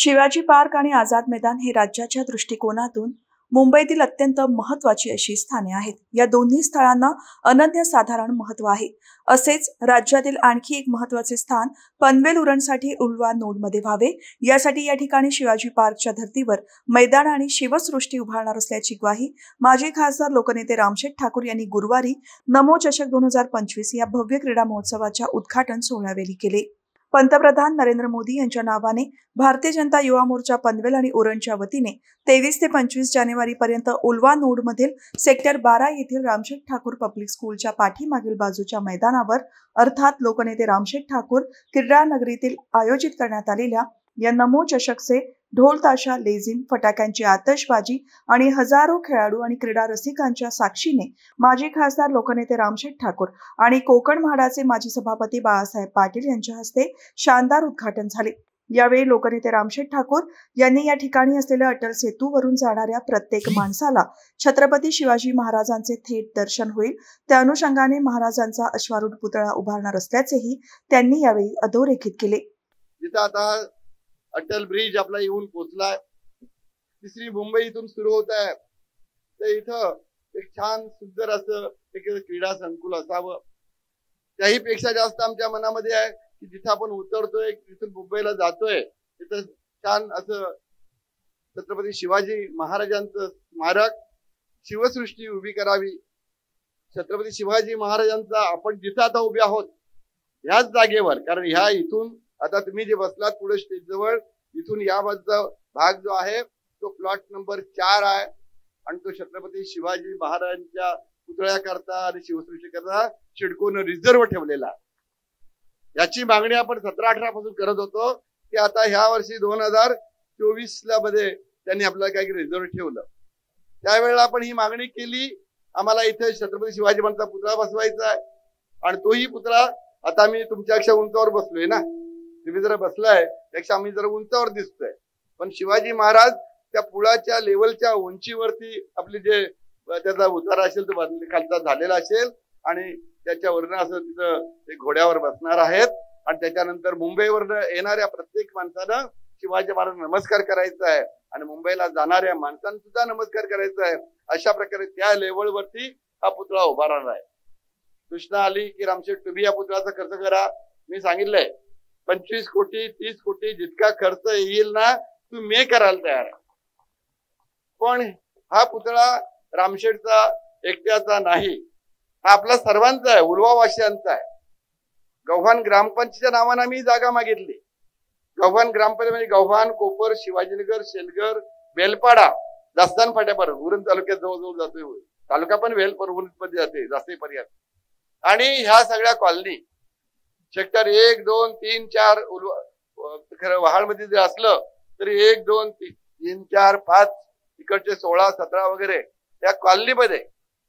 Shivaji park आणि आझाद मैदान हे राज्याच्या दृष्टिकोनातून मुंबईतील अत्यंत महत्त्वाची अशी स्थाने आहेत। या दोन्ही स्थळांना अनन्यसाधारण महत्त्व आहे। असेच राज्यातील आणखी एक महत्त्वाचे स्थान पनवेल उरणसाठी उल्वा नोडमध्ये व्हावे, यासाठी या ठिकाणी शिवाजी पार्कच्या धर्तीवर मैदान आणि शिवसृष्टी उभारणार असल्याची ग्वाही माजी खासदार लोकनेते रामशेठ ठाकूर यांनी गुरुवारी नमो चषक 2025 या भव्य क्रीडा महोत्सवाच्या उद्घाटन सोहळ्यावेळी केले। पंतप्रधान नरेंद्र मोदी यांच्या नावाने भारतीय जनता युवा मोर्चा पनवेल आणि उरणच्या वतीने 23 ते 25 जानेवारी पर्यंत उल्वा नोडमधील सेक्टर 12 येथील रामशेठ ठाकूर पब्लिक स्कूलच्या पाठीमागील बाजूच्या मैदानावर अर्थात लोकनेते रामशेठ ठाकूर क्रीडा नगरीतील आयोजित करण्यात आलेल्या या नमो चषकचे ढोल ताशा, लेझिम, फटाक्यांची आतषबाजी आणि हजारो खेळाडू आणि क्रीडा रसिकांच्या साक्षीने माजी खासदार लोकनेते रामशेठ ठाकूर आणि कोकण म्हाडाचे माजी सभापती बाळासाहेब पाटील यांच्या हस्ते शानदार उद्घाटन झाले। यावेळी लोकनेते रामशेठ ठाकूर यांनी या ठिकाणी असलेल्या अटल सेतूवरून जाणाऱ्या प्रत्येक माणसाला छत्रपती शिवाजी महाराजांचे थेट दर्शन होईल, त्या अनुषंगाने महाराजांचा अश्वारूढ पुतळा उभारणार असल्याचेही त्यांनी यावेळी अधोरेखित केले। जिथं आता अटल ब्रिज आपला येऊन पोहोचलाय, तिसरी मुंबई इथून सुरू होत आहे, तर इथं एक छान सुंदर असं एक क्रीडा संकुल असावं। त्याही पेक्षा जास्त आमच्या मनामध्ये आहे की जिथं आपण उतरतोय, तिथून मुंबईला जातोय, तिथं छान असं छत्रपती शिवाजी महाराजांचं स्मारक, शिवसृष्टी उभी करावी। छत्रपती शिवाजी महाराजांचा आपण जिथं आता उभे आहोत ह्याच जागेवर, कारण ह्या इथून आता तुम्ही जे बसलात पुढे स्टेज जवळ, इथून या बाजूचा भाग जो आहे तो प्लॉट नंबर 4 आहे आणि तो छत्रपती शिवाजी महाराजांच्या पुतळ्याकरता आणि शिवसृष्टीकरता सिडकोनं रिझर्व ठेवलेला आहे। याची मागणी आपण 17-18 पासून करत होतो की आता ह्या वर्षी 2024 मध्ये त्यांनी आपल्याला काही रिझर्व ठेवलं। त्यावेळेला आपण ही मागणी केली, आम्हाला इथे छत्रपती शिवाजी महाराजांचा पुतळा बसवायचा आहे आणि तोही पुतळा आता मी तुमच्यापेक्षा उंचावर बसलोय ना, तुम्ही जरा बसलाय त्यापेक्षा आम्ही जरा उंचावर दिसतोय, पण शिवाजी महाराज त्या पुलाच्या लेवलच्या उंचीवरती आपली जे त्याचा उतारा असेल तो खालचा झालेला असेल आणि त्याच्यावरनं असं तिथं ते घोड्यावर बसणार आहेत आणि त्याच्यानंतर मुंबईवरनं येणाऱ्या प्रत्येक माणसानं शिवाजी महाराजांना नमस्कार करायचा आहे आणि मुंबईला जाणाऱ्या माणसांना सुद्धा नमस्कार करायचा आहे। अशा प्रकारे त्या लेवलवरती हा पुतळा उभा राहणार आहे। सूचना आली की रामशेठ तुम्ही या पुतळ्याचा खर्च करा। मी सांगितलंय 25 कोटी 30 कोटी जितका खर्च येईल ना तुम्ही करायला तयार आहे, पण हा पुतळा रामशेठचा एकट्याचा नाही, हा आपला सर्वांचा आहे, उल्वावासियांचा आहे। गव्हाण ग्रामपंचायतीच्या नावाने आम्ही जागा मागितली। गव्हाण ग्रामपंचायत म्हणजे गव्हाण, कोपर, शिवाजीनगर, शेलगर, बेलपाडा, दास्तान फाट्यापर्यंत उरण तालुक्यात जवळजवळ जातोय, तालुका पण वेल मध्ये जाते जास्तीपर्यंत, आणि ह्या सगळ्या कॉलनी सेक्टर 1, 2, 3, 4 खरं वहाळ मध्ये जर असलं तरी 1, 2, 3, 4, 5 इकडचे 16, 17 वगैरे त्या कॉलनीमध्ये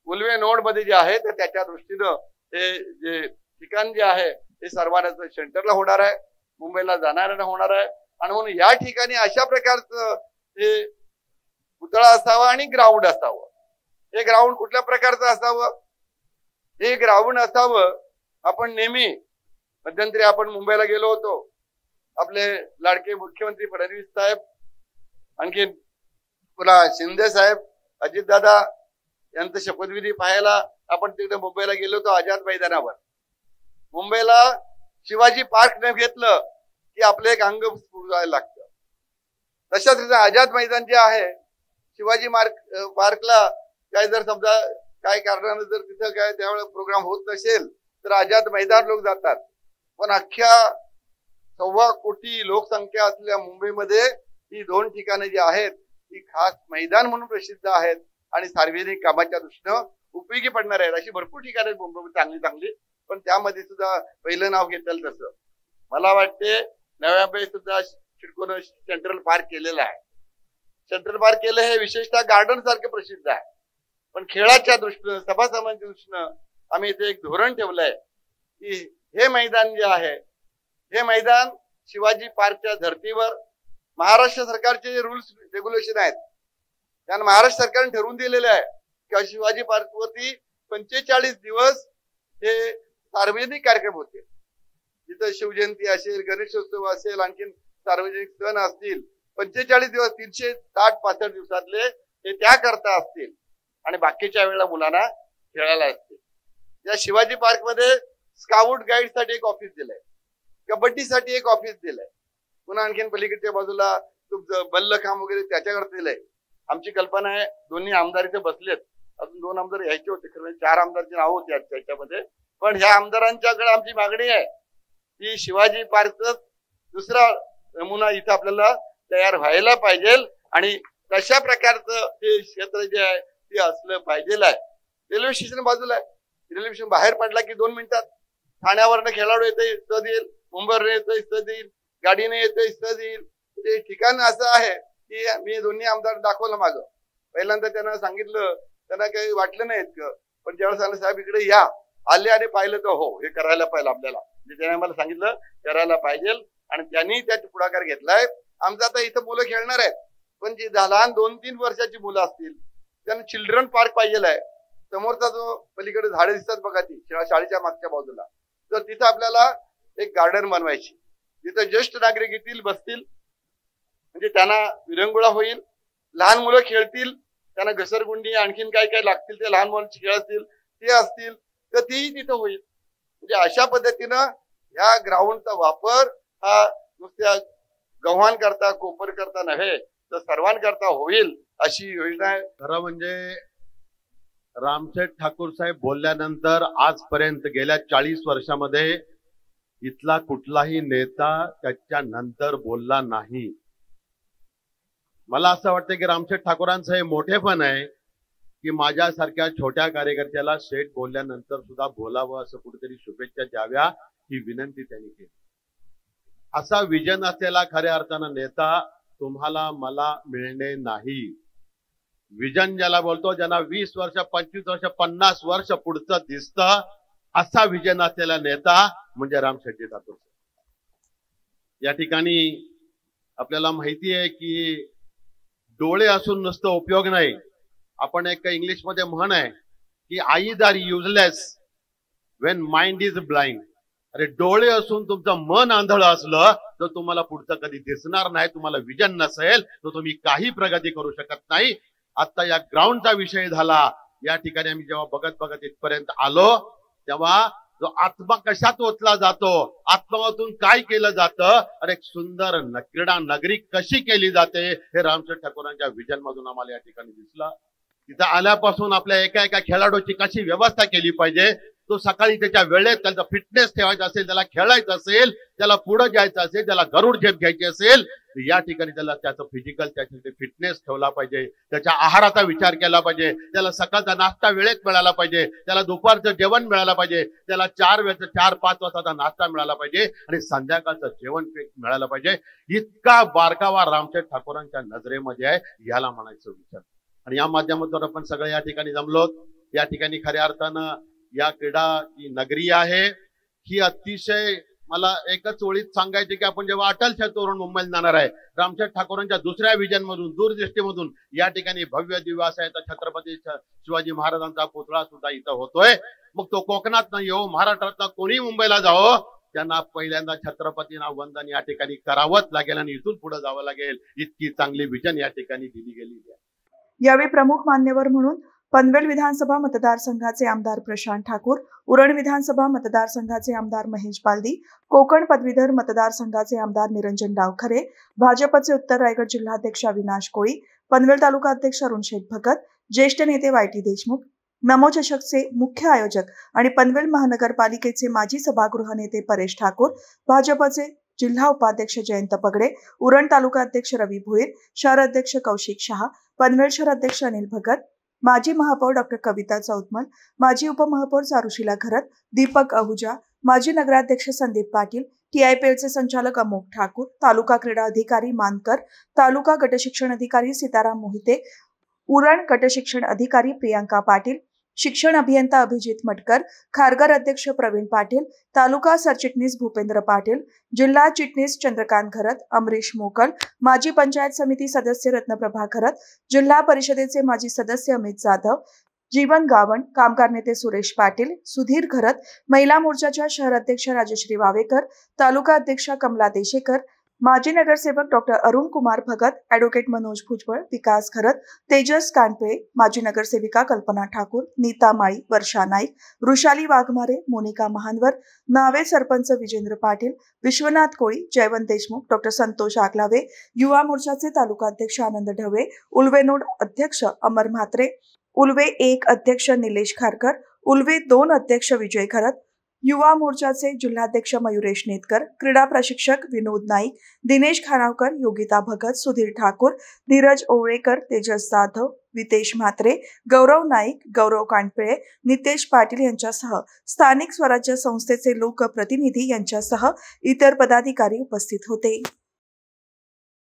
उल्वे नोड मध्ये जे आहे तर त्याच्या दृष्टीनं हे जे ठिकाण जे आहे ते सर्वांचं सेंटरला होणार आहे, मुंबईला जाणाऱ्यांना होणार आहे। आणि म्हणून या ठिकाणी अशा प्रकारचं हे पुतळा असावा आणि ग्राउंड असावं। हे ग्राउंड कुठल्या प्रकारचं असावं? हे ग्राउंड असावं, आपण नेहमी मध्यंतरी आपण मुंबईला गेलो होतो, आपले लाडके मुख्यमंत्री फडणवीस साहेब, आणखी पुन्हा शिंदे साहेब, अजितदादा यांचं शपथविधी पाहायला आपण तिकडे मुंबईला गेलो होतो आझाद मैदानावर। मुंबईला शिवाजी पार्क न घेतलं की आपले एक अंग जायला लागतं। तशाच रीतीने आझाद मैदान जे आहे, शिवाजी पार्कला काय जर समजा काय कारणानं जर तिथं काय त्यावेळेला प्रोग्राम होत नसेल तर आझाद मैदान लोक जातात, पण अख्ख्या 1.25 कोटी लोकसंख्या असलेल्या मुंबईमध्ये ही 2 ठिकाणे जी आहेत ती खास मैदान म्हणून प्रसिद्ध आहेत आणि सार्वजनिक कामाच्या दृष्टीनं उपयोगी पडणार आहेत। अशी भरपूर ठिकाणे आहेत मुंबईमध्ये चांगली, पण त्यामध्ये सुद्धा पहिलं नाव घेतलं तसं मला वाटते नव्यामुंबईत सुद्धा सिडकोनं सेंट्रल पार्क केलेलं आहे। सेंट्रल पार्क केलं हे विशेषतः गार्डन सारखं प्रसिद्ध आहे, पण खेळाच्या दृष्टीनं सभासदांच्या दृष्टीनं आम्ही इथे एक धोरण ठेवलंय की हे मैदान जे आहे हे मैदान शिवाजी पार्कच्या धर्तीवर महाराष्ट्र सरकारचे जे रूल्स रेग्युलेशन आहेत त्यानं महाराष्ट्र सरकारने ठरवून दिलेले आहे की शिवाजी पार्क वरती 45 दिवस हे सार्वजनिक कार्यक्रम होते, जिथं शिवजयंती असेल, गणेशोत्सव असेल, आणखी सार्वजनिक सण असतील 45 दिवस 360-65 दिवसातले ते त्या करता असतील आणि बाकीच्या वेळेला मुलांना खेळायला असतील. या शिवाजी पार्क मध्ये स्काउट गाईड साठी एक ऑफिस दिलंय, कबड्डीसाठी एक ऑफिस दिलंय, पुन्हा आणखीन पलीकडच्या बाजूला मल्लखांब वगैरे त्याच्याकडे दिलंय. आमची कल्पना आहे दोन्ही आमदार इथे बसलेत, अजून 2 आमदार यायचे होते, खरं 4 आमदारची नाव होती त्याच्यामध्ये. पण ह्या आमदारांच्याकडे आमची मागणी आहे की शिवाजी पार्कच दुसरा नमुना इथं आपल्याला तयार व्हायला पाहिजे आणि तशा प्रकारचं ते क्षेत्र जे आहे ते असलं पाहिजे. रेल्वे स्टेशन बाजूला आहे, रेल्वे स्टेशन बाहेर पडला की 2 मिनिटात ठाण्यावरनं खेळाडू येते सहज येईल, मुंबईवरून येतं सहज येईल, गाडीने येतं सहज येईल. ते ठिकाण असं आहे की मी दोन्ही आमदार दाखवलं मागं. पहिल्यांदा त्यांना सांगितलं, त्यांना काही वाटलं नाही इतकं, पण ज्यावेळेस सांगितलं साहेब इकडे या, आले आणि पाहिलं तर हो हे करायला पाहिजे आपल्याला, म्हणजे त्याने मला सांगितलं करायला पाहिजे आणि त्यांनी त्यात पुढाकार घेतलाय. आमचं आता इथं मुलं खेळणार आहेत, पण जी लहान 2-3 वर्षाची मुलं असतील त्यांना चिल्ड्रन पार्क पाहिजे आहे. समोरचा जो पलीकडे झाडे दिसतात बघा ती शाळेच्या मागच्या बाजूला, तर तिथं आपल्याला एक गार्डन बनवायची, जिथं ज्येष्ठ नागरिक येतील बसतील, म्हणजे त्यांना विरंगुळा होईल, लहान मुलं खेळतील, त्यांना घसरगुंडी आणखीन काय काय लागतील ते लहान मुलांचे खेळ असतील ते असतील तर तेही तिथं होईल. म्हणजे अशा पद्धतीनं ह्या ग्राउंडचा वापर हा नुसत्या गव्हाण करता कोपर करता नव्हे तर सर्वांकरता होईल अशी योजना आहे. खरं म्हणजे रामशेठ ठाकूर साहेब बोलल्यानंतर आजपर्यंत गेल्या 40 वर्षामध्ये इथला कुठलाही नेता त्याच्या नंतर बोलला नाही. मला असं वाटतं की रामशेठ ठाकूरांचं हे मोठेपण आहे की माझ्यासारख्या छोट्या कार्यकर्त्याला शेठ बोलल्यानंतर सुद्धा बोलावं, असं कुठेतरी शुभेच्छा द्याव्या ही विनंती त्यांनी केली. असा विजन असलेला खऱ्या अर्थानं नेता तुम्हाला मला मिळणे नाही. विजन ज्याला बोलतो, ज्यांना 20 वर्ष 25 वर्ष 50 वर्ष पुढचं दिसतं, असा विजन असलेला नेता म्हणजे रामशेठ ठाकूर. या ठिकाणी आपल्याला माहिती आहे की डोळे असून नुसतं उपयोग नाही. आपण एक इंग्लिश मध्ये म्हण आहे की eyes are useless when mind is blind. अरे डोळे असून तुमचं मन आंधळ असलं तर तुम्हाला पुढचं कधी दिसणार नाही. तुम्हाला विजन नसेल तर तुम्ही काही प्रगती करू शकत नाही. आता या ग्राउंडचा विषय झाला. या ठिकाणी आम्ही जेव्हा बघत बघत इथपर्यंत आलो तेव्हा जो आत्मा कशात ओतला जातो, आत्मातून काय केलं जातं, अरे एक सुंदर क्रीडा नगरी कशी केली जाते हे रामशेठ ठाकूरांच्या विजन मधून आम्हाला या ठिकाणी दिसलं. तिथं आल्यापासून आपल्या एका एका खेळाडूची कशी व्यवस्था केली पाहिजे, तो सकाळी त्याच्या वेळेत त्याचा फिटनेस ठेवायचा असेल, त्याला खेळायचं असेल, त्याला पुढे जायचं असेल, त्याला गरुड झेप घ्यायची असेल, या ठिकाणी त्याला त्याचं फिजिकल त्याचे फिटनेस ठेवला पाहिजे, त्याच्या आहाराचा विचार केला पाहिजे, त्याला सकाळचा नाश्ता वेळेत मिळाला पाहिजे, त्याला दुपारचं जेवण मिळालं पाहिजे, त्याला 4-5 वाजताचा नाश्ता मिळाला पाहिजे आणि संध्याकाळचं जेवण मिळालं पाहिजे. इतका बारकावा रामशेठ ठाकूरांच्या नजरेमध्ये आहे, याला म्हणायचं विचार. आणि या माध्यमातून आपण सगळे या ठिकाणी जमलो. या ठिकाणी खऱ्या अर्थानं या क्रीडा जी नगरी आहे ही अतिशय, मला एकच ओळीत सांगायचे की आपण जेव्हा अटल सेतूवरून मुंबईला जाणार आहे, रामशेठ ठाकूरांच्या दुसऱ्या विजन मधून दूरदृष्टीमधून या ठिकाणी भव्य दिव्य असा छत्रपती शिवाजी महाराजांचा पुतळा सुद्धा इथं होतोय. मग तो कोकणात नाही हो, महाराष्ट्रात कोणी मुंबईला जावं, त्यांना पहिल्यांदा छत्रपतींना वंदन या ठिकाणी करावंच लागेल आणि इथून पुढे जावं लागेल. इतकी चांगली विजन या ठिकाणी दिली गेलेली आहे. यावेळी प्रमुख मान्यवर म्हणून पनवेल विधानसभा मतदारसंघाचे आमदार प्रशांत ठाकूर, उरण विधानसभा मतदारसंघाचे आमदार महेश बालदी, कोकण पदवीधर मतदारसंघाचे आमदार निरंजन डावखरे, भाजपचे उत्तर रायगड जिल्हाध्यक्ष अविनाश कोळी, पनवेल तालुका अध्यक्ष अरुण शेठ भगत, ज्येष्ठ नेते वायटी देशमुख, नमो चषकचे मुख्य आयोजक आणि पनवेल महानगरपालिकेचे माजी सभागृह नेते परेश ठाकूर, भाजपचे जिल्हा उपाध्यक्ष जयंत पगडे, उरण तालुका अध्यक्ष रवी भोईर, शहर अध्यक्ष कौशिक शहा, पनवेल शहर अध्यक्ष अनिल भगत, माजी महापौर डॉक्टर कविता चौतमल, माजी उपमहापौर चारुशीला घरत, दीपक अहुजा, माजी नगराध्यक्ष संदीप पाटील, TIPLचे संचालक अमोक ठाकूर, तालुका क्रीडा अधिकारी मानकर, तालुका गटशिक्षण अधिकारी सीताराम मोहिते, उरण गटशिक्षण अधिकारी प्रियांका पाटील, शिक्षण अभियंता अभिजित मटकर, खारघर अध्यक्ष प्रवीण पाटील, तालुका सरचिटणीस भूपेंद्र पाटील, जिल्हा चिटणीस चंद्रकांत घरत, अमरीश मोकल, माजी पंचायत समिती सदस्य रत्नप्रभा घरत, जिल्हा परिषदेचे माजी सदस्य अमित जाधव, जीवन गावण, कामगार नेते सुरेश पाटील, सुधीर घरत, महिला मोर्चाच्या शहर अध्यक्ष राजश्री वावेकर, तालुका अध्यक्षा कमला देशेकर, माजी नगरसेवक डॉक्टर अरुण कुमार भगत, ॲडव्होकेट मनोज भुजबळ, विकास खरत, तेजस कानपळे, माजी नगरसेविका कल्पना ठाकूर, नीता माळी, वर्षा नाईक, वृषाली वाघमारे, मोनिका महानवर, नावे सरपंच विजेंद्र पाटील, विश्वनाथ कोळी, जयवंत देशमुख, डॉक्टर संतोष आगलावे, युवा मोर्चाचे तालुका अध्यक्ष आनंद ढवळे, उल्वे नोड अध्यक्ष अमर म्हात्रे, उल्वे 1 अध्यक्ष निलेश खारकर, उल्वे 2 अध्यक्ष विजय खरत, युवा मोर्चाचे जिल्हाध्यक्ष मयुरेश नेतकर, क्रीडा प्रशिक्षक विनोद नाईक, दिनेश खानावकर, योगिता भगत, सुधीर ठाकूर, धीरज ओवळेकर, तेजस जाधव, वितेश म्हात्रे, गौरव नाईक, गौरव कानपळे, नितेश पाटील यांच्यासह स्थानिक स्वराज्य संस्थेचे लोकप्रतिनिधी यांच्यासह इतर पदाधिकारी उपस्थित होते.